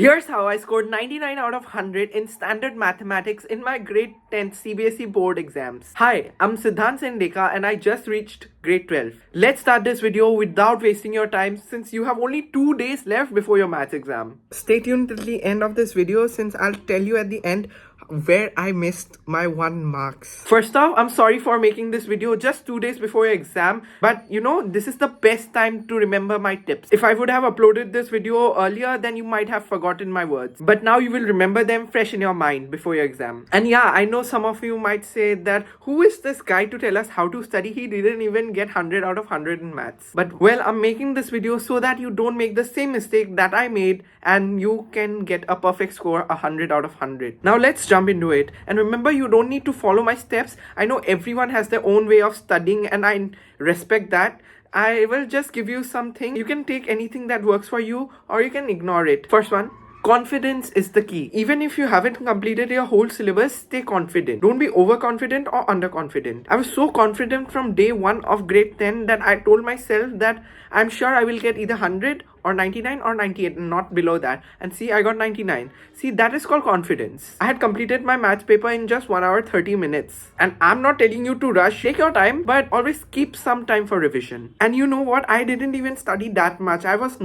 Here's how I scored 99 out of 100 in standard mathematics in my grade 10th CBSE board exams. Hi, I'm Siddhant Sen Deka and I just reached grade 12. Let's start this video without wasting your time since you have only 2 days left before your maths exam. Stay tuned till the end of this video since I'll tell you at the end where I missed my 1 marks. First off, I'm sorry for making this video just 2 days before your exam, but this is the best time to remember my tips. If I would have uploaded this video earlier, then you might have forgotten my words. But now you will remember them fresh in your mind before your exam. And yeah, I know some of you might say that who is this guy to tell us how to study? He didn't even get 100 out of 100 in maths. But well, I'm making this video so that you don't make the same mistake that I made and you can get a perfect score 100 out of 100. Now let's jump into it. And remember, you don't need to follow my steps. I know everyone has their own way of studying and I respect that. I will just give you something. You can take anything that works for you or you can ignore it. First one. Confidence is the key. Even if you haven't completed your whole syllabus, stay confident. Don't be overconfident or underconfident. I was so confident from day 1 of grade 10 that I told myself that I'm sure I will get either 100 or 99 or 98, not below that. And see, I got 99. See, that is called confidence. I had completed my maths paper in just 1 hour 30 minutes. And I'm not telling you to rush. Take your time, but always keep some time for revision. And you know what? I didn't even study that much. I was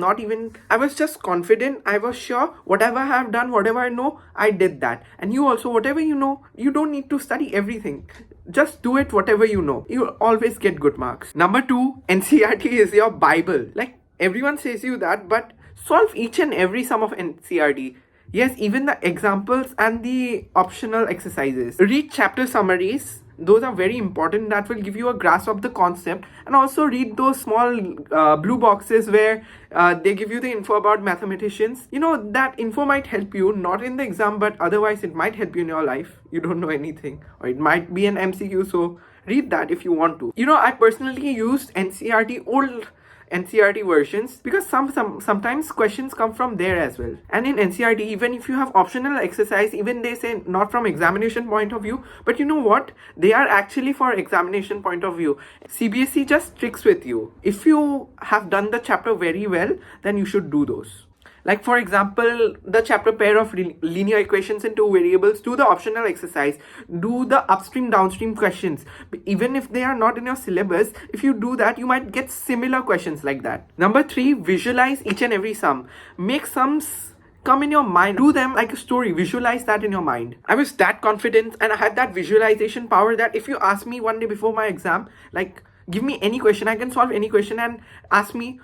just confident. I was sure whatever I have done, whatever I know, I did that. And you also, whatever you know, you don't need to study everything. Just do it whatever you know. You'll always get good marks. Number 2, NCERT is your Bible. Like everyone says you that, but solve each and every sum of NCERT. Yes, even the examples and the optional exercises. Read chapter summaries. Those are very important. That will give you a grasp of the concept. And also read those small blue boxes where they give you the info about mathematicians. That info might help you, not in the exam, but otherwise it might help you in your life. You don't know anything. Or it might be an MCQ, so read that if you want to. I personally used old NCERT versions because sometimes questions come from there as well. And in NCERT, even if you have optional exercise, even they say not from examination point of view, but you know what? They are actually for examination point of view. CBSE just tricks with you. If you have done the chapter very well, then you should do those. Like for example, the chapter pair of linear equations in 2 variables, do the optional exercise, do the upstream downstream questions. Even if they are not in your syllabus, if you do that, you might get similar questions like that. Number 3, visualize each and every sum. Make sums come in your mind. Do them like a story. Visualize that in your mind. I was that confident and I had that visualization power that if you ask me one day before my exam, like give me any question, I can solve any question and ask me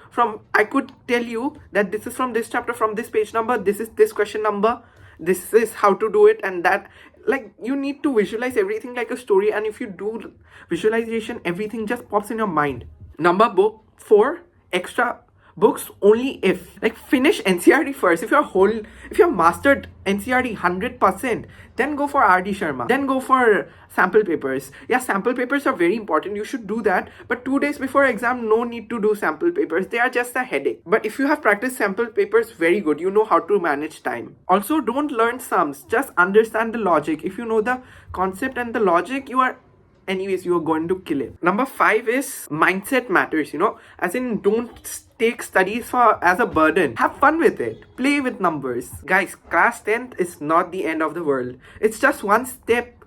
I could tell you that this is from this chapter, from this page number, this is this question number, this is how to do it, and that. Like, you need to visualize everything like a story, and if you do visualization, everything just pops in your mind. Number 4, extra books only if. Like, finish NCERT first. If you're mastered NCERT 100%, then go for RD Sharma. Then go for sample papers. Yeah, sample papers are very important. You should do that. But 2 days before exam, no need to do sample papers. They are just a headache. But if you have practiced sample papers, very good. You know how to manage time. Also, don't learn sums. Just understand the logic. If you know the concept and the logic, you are going to kill it. Number 5 is mindset matters, as in don't take studies as a burden. Have fun with it. Play with numbers. Guys, class 10th is not the end of the world. It's just one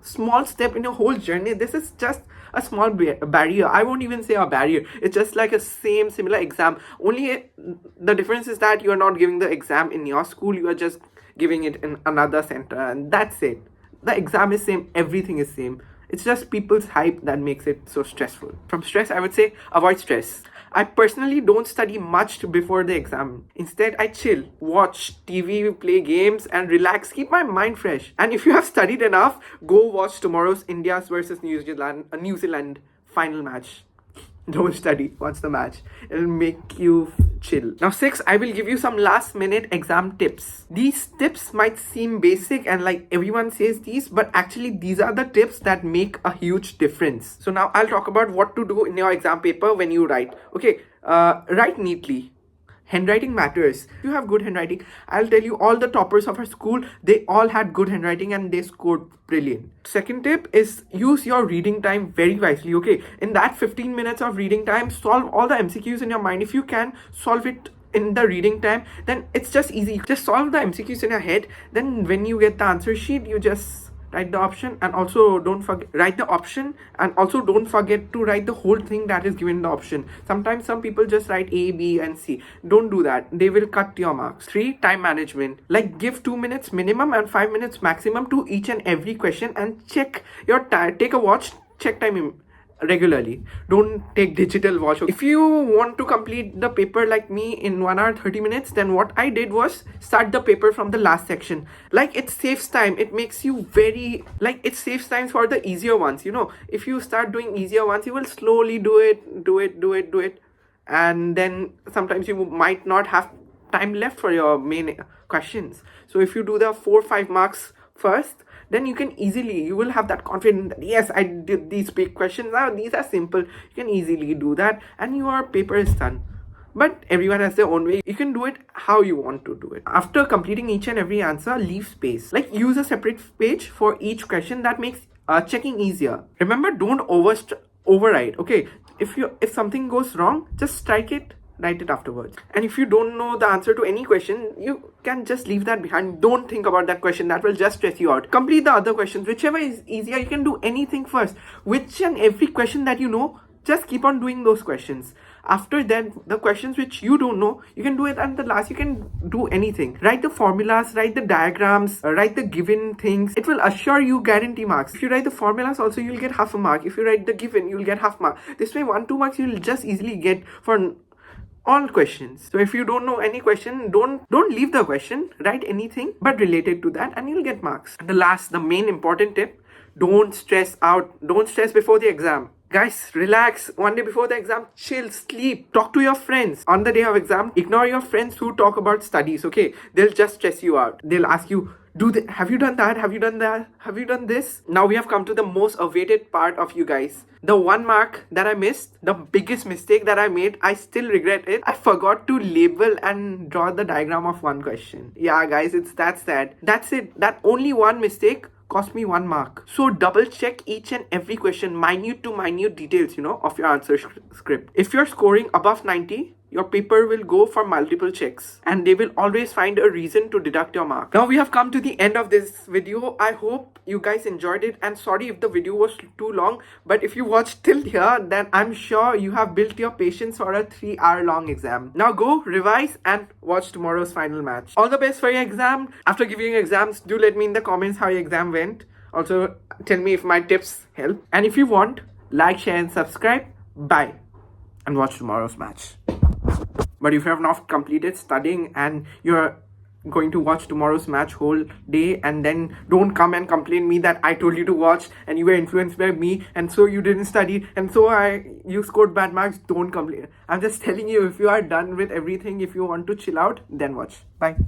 small step in your whole journey. This is just a small barrier. I won't even say a barrier. It's just like a similar exam. Only the difference is that you are not giving the exam in your school. You are just giving it in another center, and that's it. The exam is same. Everything is same. It's just people's hype that makes it so stressful. From stress, I would say avoid stress. I personally don't study much before the exam. Instead, I chill, watch TV, play games, and relax, keep my mind fresh. And if you have studied enough, go watch tomorrow's India versus New Zealand final match. Don't study, watch the match. It'll make you chill. Now 6, I will give you some last minute exam tips. These tips might seem basic and like everyone says these, but actually these are the tips that make a huge difference. So now I'll talk about what to do in your exam paper when you write. Okay, write neatly. Handwriting matters. If you have good handwriting, I'll tell you all the toppers of our school, they all had good handwriting and they scored brilliant. Second tip is use your reading time very wisely. Okay, in that 15 minutes of reading time, solve all the MCQs in your mind. If you can, solve it in the reading time, then it's just easy. Just solve the MCQs in your head. Then when you get the answer sheet, you just write the option, and also don't forget write the option, and also don't forget to write the whole thing that is given in the option. Sometimes some people just write A, B and C. Don't do that, they will cut your marks. 3, time management. Like, give 2 minutes minimum and 5 minutes maximum to each and every question, and check your time. Take a watch, check time regularly. Don't take digital watch. If you want to complete the paper like me in 1 hour 30 minutes, then what I did was start the paper from the last section. Like, it saves time. It makes you it saves time for the easier ones. If you start doing easier ones, you will slowly do it, and then sometimes you might not have time left for your main questions. So if you do the 4-5 marks first, then you will have that confidence that yes, I did these big questions. Now these are simple. You can easily do that, and your paper is done. But everyone has their own way. You can do it how you want to do it. After completing each and every answer, leave space. Like, use a separate page for each question. That makes checking easier. Remember, don't overwrite. Okay, if something goes wrong, just strike it, write it afterwards. And if you don't know the answer to any question, you can just leave that behind. Don't think about that question, that will just stress you out. Complete the other questions, whichever is easier. You can do anything first. Which and every question that you know, just keep on doing those questions. After that, the questions which you don't know, you can do it at the last. You can do anything. Write the formulas, write the diagrams, write the given things. It will assure you guarantee marks. If you write the formulas also, you'll get half a mark. If you write the given, you'll get half mark. This way, 1-2 marks you'll just easily get for all questions. So if you don't know any question, don't leave the question. Write anything but related to that, and you'll get marks. And the main important tip: don't stress out. Don't stress before the exam. Guys, relax. One day before the exam, chill, sleep, talk to your friends. On the day of exam, ignore your friends who talk about studies, okay? They'll just stress you out. They'll ask you, have you done that? Have you done that? Have you done this? Now we have come to the most awaited part of you guys. The 1 mark that I missed, the biggest mistake that I made, I still regret it. I forgot to label and draw the diagram of one question. Yeah, guys, it's that sad. That's it. That only one mistake cost me 1 mark. So double check each and every question, minute to minute details, of your answer script. If you're scoring above 90, your paper will go for multiple checks, and they will always find a reason to deduct your mark. Now we have come to the end of this video. I hope you guys enjoyed it, and sorry if the video was too long, but if you watched till here, then I'm sure you have built your patience for a 3-hour long exam. Now go revise and watch tomorrow's final match. All the best for your exam. After giving your exams, do let me in the comments how your exam went. Also tell me if my tips help, and if you want, like, share and subscribe. Bye, and watch tomorrow's match. But if you have not completed studying and you're going to watch tomorrow's match whole day, and then don't come and complain me that I told you to watch and you were influenced by me, and so you didn't study, and so you scored bad marks, don't complain. I'm just telling you, if you are done with everything, if you want to chill out, then watch. Bye.